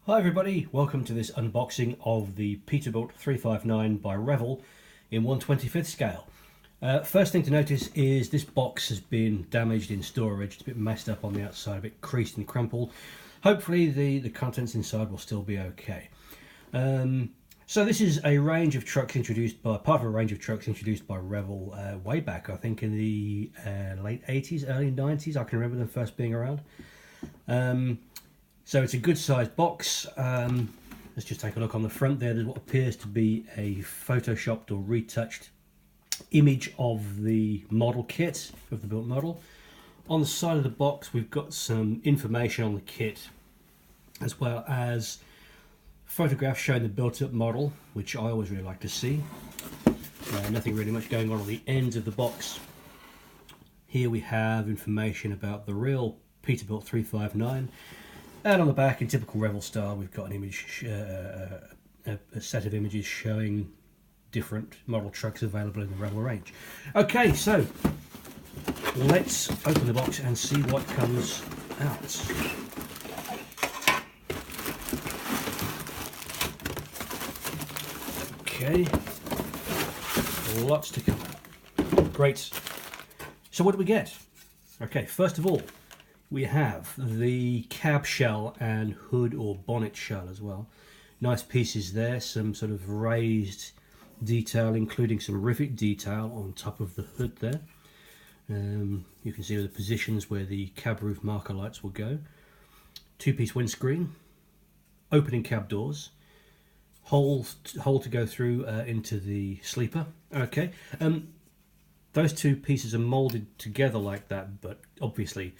Hi everybody, welcome to this unboxing of the Peterbilt 359 by Revell in 1/25th scale. First thing to notice is this box has been damaged in storage. It's a bit messed up on the outside, a bit creased and crumpled. Hopefully the contents inside will still be okay. So this is a range of trucks introduced by, part of a range of trucks introduced by Revell way back, I think in the late 80s, early 90s. I can remember them first being around. So it's a good sized box. Let's just take a look on the front there. There's what appears to be a photoshopped or retouched image of the model kit, of the built model. On the side of the box we've got some information on the kit, as well as photographs showing the built up model, which I always really like to see. Nothing really much going on the ends of the box. Here we have information about the real Peterbilt 359. And on the back, in typical Revell style, we've got an image, a set of images showing different model trucks available in the Revell range. Okay, so let's open the box and see what comes out. Okay, lots to come out. Great. So what do we get? Okay, first of all, we have the cab shell and hood or bonnet shell as well. Nice pieces there, some sort of raised detail, including some rivet detail on top of the hood there. You can see the positions where the cab roof marker lights will go. Two-piece windscreen, opening cab doors, hole to go through into the sleeper. Okay, those two pieces are moulded together like that, but obviously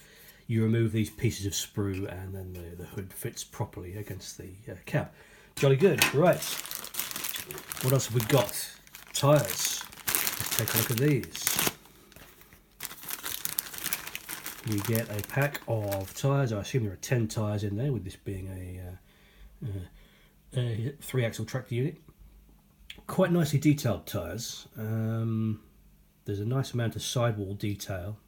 you remove these pieces of sprue and then the hood fits properly against the cab. Jolly good. Right, what else have we got? Tyres. Let's take a look at these. We get a pack of tyres. I assume there are 10 tyres in there, with this being a 3-axle tractor unit. Quite nicely detailed tyres. There's a nice amount of sidewall detail.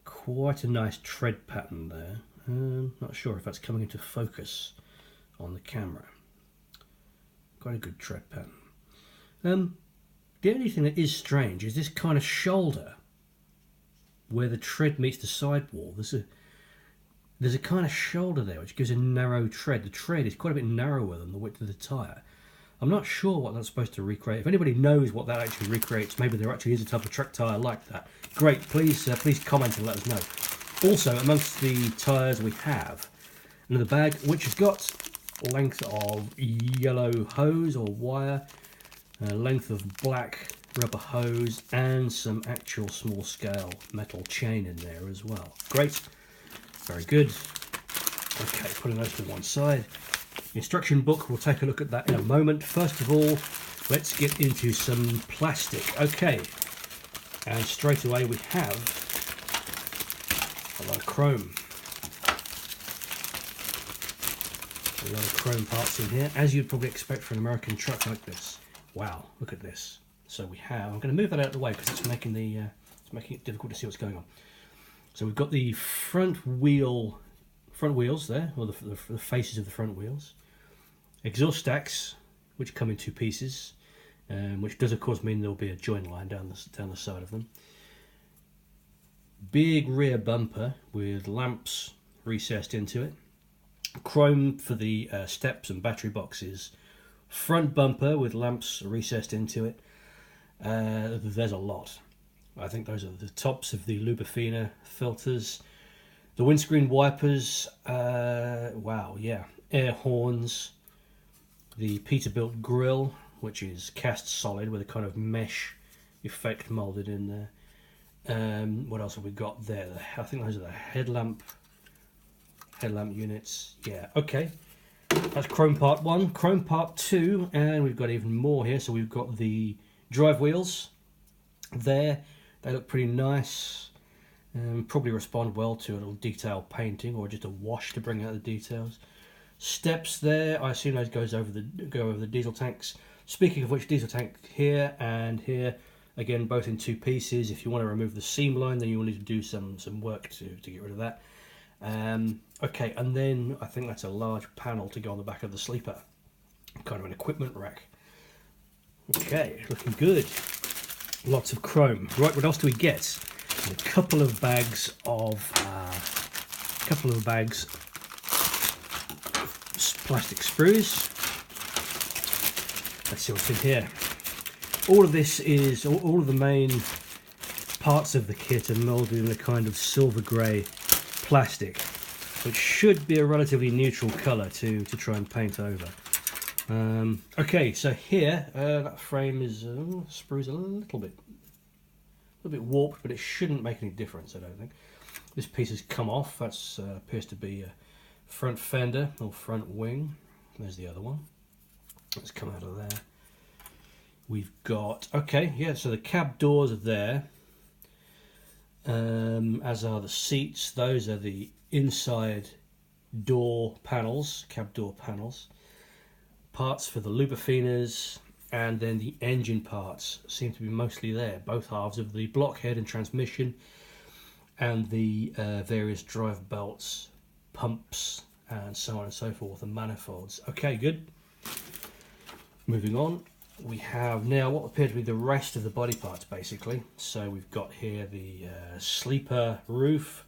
Quite a nice tread pattern there. Not sure if that's coming into focus on the camera. Quite a good tread pattern. The only thing that is strange is this kind of shoulder where the tread meets the sidewall. There's a kind of shoulder there which gives a narrow tread. The tread is quite a bit narrower than the width of the tyre. I'm not sure what that's supposed to recreate. If anybody knows what that actually recreates, maybe there actually is a type of truck tyre like that, great, please comment and let us know. Also, amongst the tyres we have another bag which has got length of yellow hose or wire, length of black rubber hose, and some actual small scale metal chain in there as well. Great, very good. Okay, putting those to one side. Instruction book, we'll take a look at that in a moment. First of all, let's get into some plastic. Okay, and straight away we have a lot of chrome. A lot of chrome parts in here, as you'd probably expect for an American truck like this. Wow, look at this. So we have, I'm going to move that out of the way because it's making it difficult to see what's going on. So we've got the front wheels there, or the faces of the front wheels. Exhaust stacks, which come in two pieces, which does of course mean there'll be a join line down the side of them. Big rear bumper with lamps recessed into it. Chrome for the steps and battery boxes. Front bumper with lamps recessed into it. There's a lot. I think those are the tops of the Lubafina filters. The windscreen wipers, wow, yeah. Air horns. The Peterbilt grille, which is cast solid with a kind of mesh effect moulded in there. What else have we got there? I think those are the headlamp units. Yeah, okay. That's chrome part 1. Chrome part 2, and we've got even more here. So we've got the drive wheels there. They look pretty nice. Probably respond well to a little detail painting or just a wash to bring out the details. Steps there, I assume those go over the diesel tanks. Speaking of which, diesel tank here and here, again both in two pieces. If you want to remove the seam line, then you will need to do some work to get rid of that. Okay, and then I think that's a large panel to go on the back of the sleeper, kind of an equipment rack. Okay, looking good. Lots of chrome. Right, what else do we get? A couple of bags of plastic sprues. Let's see what's in here. All of this is all of the main parts of the kit are moulded in a kind of silver grey plastic, which should be a relatively neutral colour to try and paint over. Okay, so here that frame is sprues a little bit warped, but it shouldn't make any difference, I don't think. This piece has come off. That's appears to be a front fender or front wing. There's the other one. Let's come out of there. We've got, okay, yeah, so the cab doors are there, as are the seats. Those are the inside door panels, cab door panels. Parts for the lubrifiners, and then the engine parts seem to be mostly there. Both halves of the blockhead and transmission, and the various drive belts, pumps, and so on and so forth, and manifolds. Okay, good. Moving on, we have now what appear to be the rest of the body parts, basically. So we've got here the sleeper roof,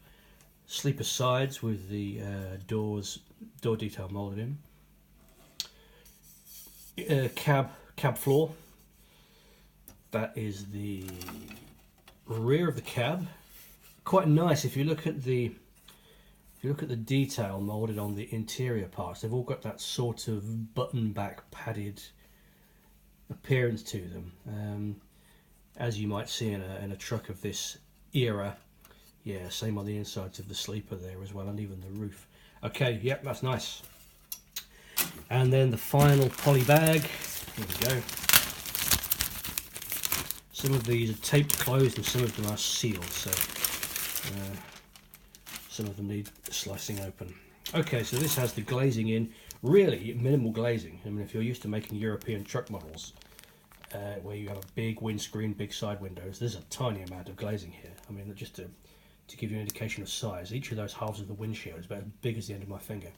sleeper sides with the door detail molded in. Cab floor. That is the rear of the cab. Quite nice if you look at the detail molded on the interior parts. They've all got that sort of button back padded appearance to them, as you might see in a truck of this era. Yeah, same on the insides of the sleeper there as well, and even the roof. Okay, yep, that's nice. And then the final poly bag. Here we go. Some of these are taped closed and some of them are sealed, so some of them need slicing open. Okay, so this has the glazing in. Really minimal glazing. I mean, if you're used to making European truck models where you have a big windscreen, big side windows, there's a tiny amount of glazing here. I mean, just to give you an indication of size, each of those halves of the windshield is about as big as the end of my finger.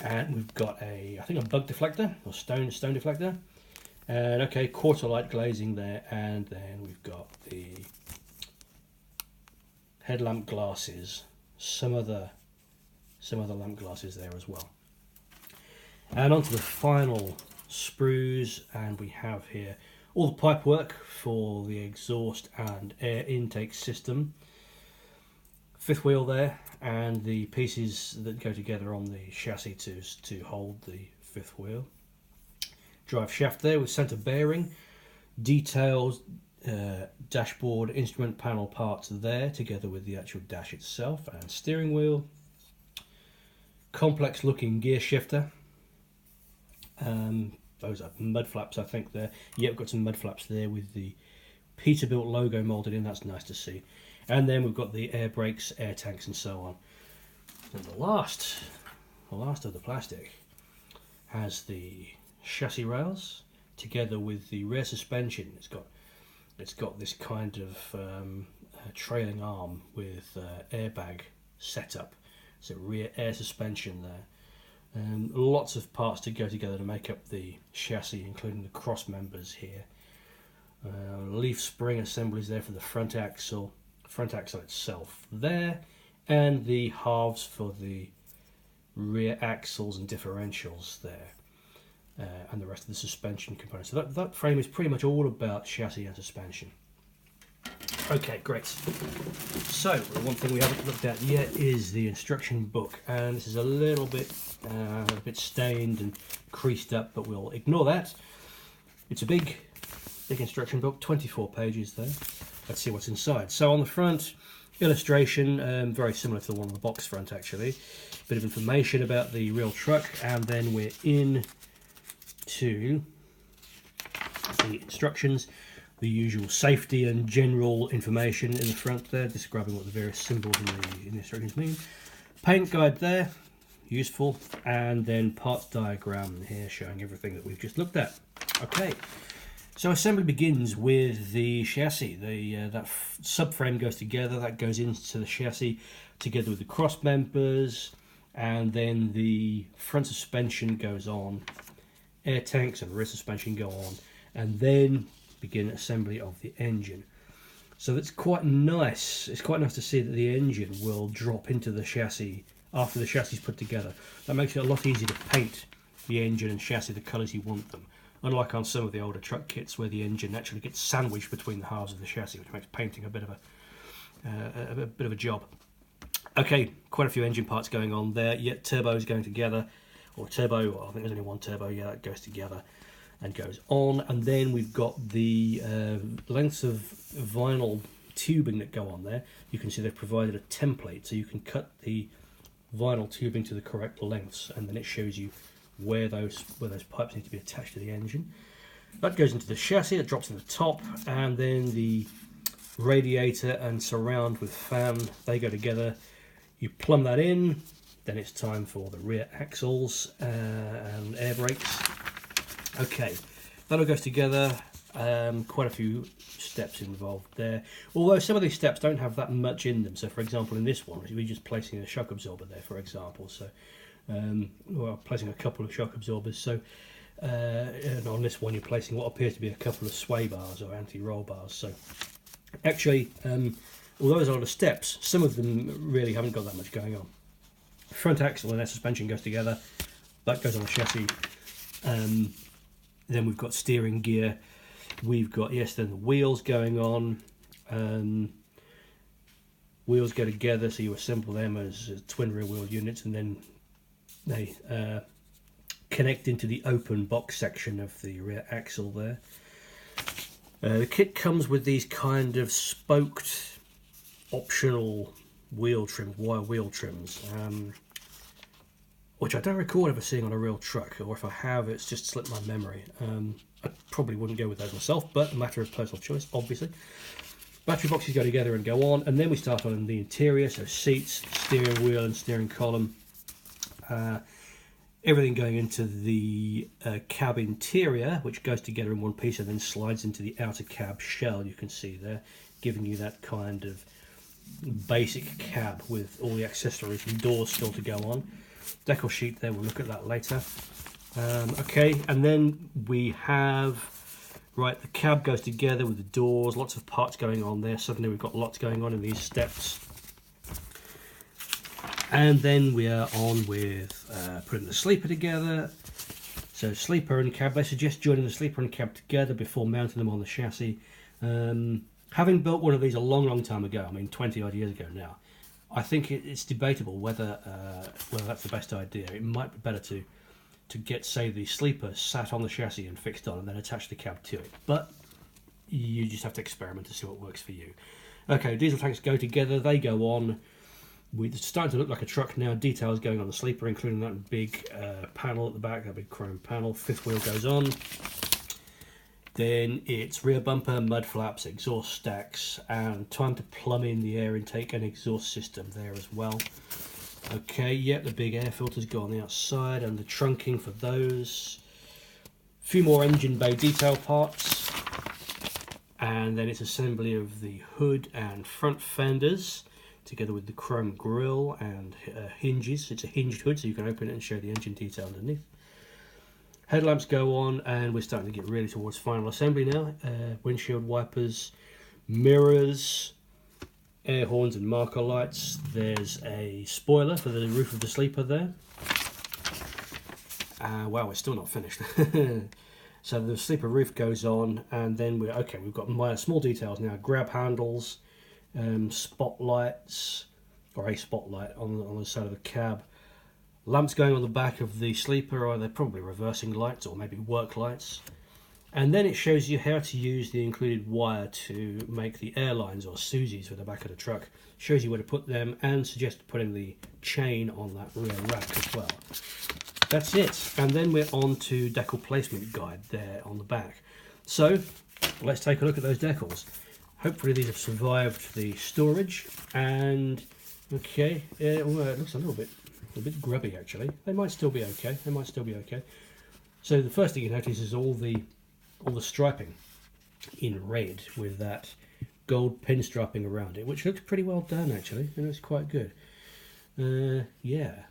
And we've got I think a bug deflector or stone deflector, and okay, quarter light glazing there, and then we've got the headlamp glasses, some other lamp glasses there as well. And onto the final sprues, and we have here all the pipe work for the exhaust and air intake system. Fifth wheel there, and the pieces that go together on the chassis to hold the fifth wheel. Drive shaft there with centre bearing, details, dashboard, instrument panel parts there together with the actual dash itself, and steering wheel. Complex looking gear shifter. Those are mud flaps, I think there. Yep, got some mud flaps there with the Peterbilt logo moulded in. That's nice to see. And then we've got the air brakes, air tanks, and so on. And the last of the plastic has the chassis rails together with the rear suspension. It's got this kind of trailing arm with airbag setup. So rear air suspension there. Lots of parts to go together to make up the chassis, including the cross members here. Leaf spring assemblies there for the front axle itself there, and the halves for the rear axles and differentials there, and the rest of the suspension components. So that frame is pretty much all about chassis and suspension. Okay, great. So the one thing we haven't looked at yet is the instruction book, and this is a little bit stained and creased up, but we'll ignore that. It's a big instruction book, 24 pages there. Let's see what's inside. So on the front, illustration, very similar to the one on the box front actually. Bit of information about the real truck, and then we're in to the instructions. The usual safety and general information in the front there, describing what the various symbols in the instructions mean. Paint guide there, useful, and then parts diagram here showing everything that we've just looked at. Okay, so assembly begins with the chassis. That subframe goes together, that goes into the chassis. together with the cross members, and then the front suspension goes on, air tanks and rear suspension go on, and then begin assembly of the engine. So that's quite nice. It's quite nice to see that the engine will drop into the chassis after the chassis is put together. That makes it a lot easier to paint the engine and chassis the colours you want them. Unlike on some of the older truck kits where the engine actually gets sandwiched between the halves of the chassis, which makes painting a bit of a job. Okay, quite a few engine parts going on there. Yet turbos going together, or turbo. Well, I think there's only one turbo. Yeah, that goes together and goes on. And then we've got the lengths of vinyl tubing that go on there. You can see they've provided a template, so you can cut the vinyl tubing to the correct lengths, and then it shows you where those pipes need to be attached to the engine. That goes into the chassis, it drops in the top, and then the radiator and surround with fan, they go together. You plumb that in, then it's time for the rear axles and air brakes. Okay, that all goes together. Quite a few steps involved there, although some of these steps don't have that much in them. So for example, in this one we're just placing a shock absorber there, for example. So well, placing a couple of shock absorbers. So and on this one you're placing what appears to be a couple of sway bars or anti-roll bars. So actually, although there's a lot of steps, some of them really haven't got that much going on. Front axle and air suspension goes together. That goes on the chassis. Then we've got steering gear. We've got, yes, then the wheels going on. Wheels go together, so you assemble them as twin rear wheel units, and then they connect into the open box section of the rear axle there. The kit comes with these kind of spoked optional wheel trims, wire wheel trims, which I don't recall ever seeing on a real truck, or if I have, it's just slipped my memory. I probably wouldn't go with those myself, but a matter of personal choice, obviously. Battery boxes go together and go on, and then we start on the interior, so seats, steering wheel and steering column. Everything going into the cab interior, which goes together in one piece and then slides into the outer cab shell, you can see there, giving you that kind of basic cab with all the accessories and doors still to go on. Decal sheet there, we'll look at that later. Okay, and then we have, right, the cab goes together with the doors, lots of parts going on there. Suddenly we've got lots going on in these steps. And then we are on with putting the sleeper together. So sleeper and cab, they suggest joining the sleeper and cab together before mounting them on the chassis. Having built one of these a long time ago, I mean 20 odd years ago now, I think it's debatable whether that's the best idea. It might be better to get, say, the sleeper sat on the chassis and fixed on and then attach the cab to it. But you just have to experiment to see what works for you. Okay, diesel tanks go together, they go on. It's starting to look like a truck now. Details going on the sleeper, including that big panel at the back, that big chrome panel. Fifth wheel goes on. Then it's rear bumper, mud flaps, exhaust stacks, and time to plumb in the air intake and exhaust system there as well. Okay, yep, the big air filters go on the outside and the trunking for those. A few more engine bay detail parts. And then it's assembly of the hood and front fenders, together with the chrome grille and hinges. It's a hinged hood, so you can open it and show the engine detail underneath. Headlamps go on, and we're starting to get really towards final assembly now. Windshield wipers, mirrors, air horns and marker lights. There's a spoiler for the roof of the sleeper there. Wow, we're still not finished. So the sleeper roof goes on, and then we've got minor small details now. Grab handles, spotlights, or a spotlight on the side of the cab. Lamps going on the back of the sleeper, or they're probably reversing lights or maybe work lights. And then it shows you how to use the included wire to make the airlines or Susies for the back of the truck. Shows you where to put them and suggests putting the chain on that rear rack as well. That's it. And then we're on to decal placement guide there on the back. So let's take a look at those decals. Hopefully these have survived the storage. And okay, it looks a little bit grubby actually. They might still be okay. So the first thing you notice is all the striping in red with that gold pinstriping around it, which looks pretty well done actually, and it's quite good. Yeah,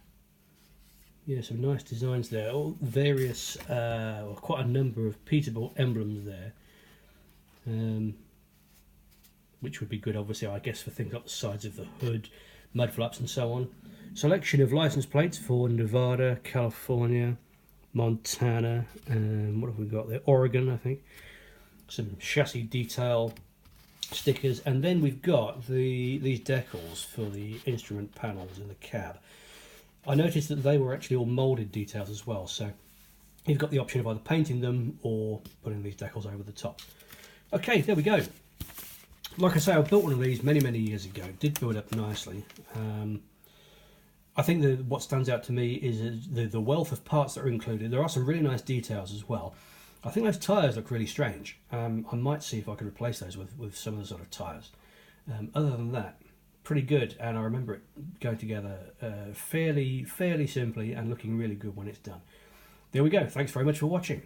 some nice designs there. All various, well, quite a number of Peterbilt emblems there, which would be good, obviously, I guess, for things like the sides of the hood, mud flaps, and so on. Selection of license plates for Nevada, California, Montana, what have we got there? Oregon, I think. Some chassis detail stickers, and then we've got these decals for the instrument panels in the cab. I noticed that they were actually all moulded details as well, so you've got the option of either painting them or putting these decals over the top. Okay, there we go. Like I say, I built one of these many years ago. It did build up nicely. I think that what stands out to me is the wealth of parts that are included. There are some really nice details as well. I think those tyres look really strange. I might see if I could replace those with some of the sort of tyres. Other than that, pretty good, and I remember it going together fairly simply and looking really good when it's done. There we go. Thanks very much for watching.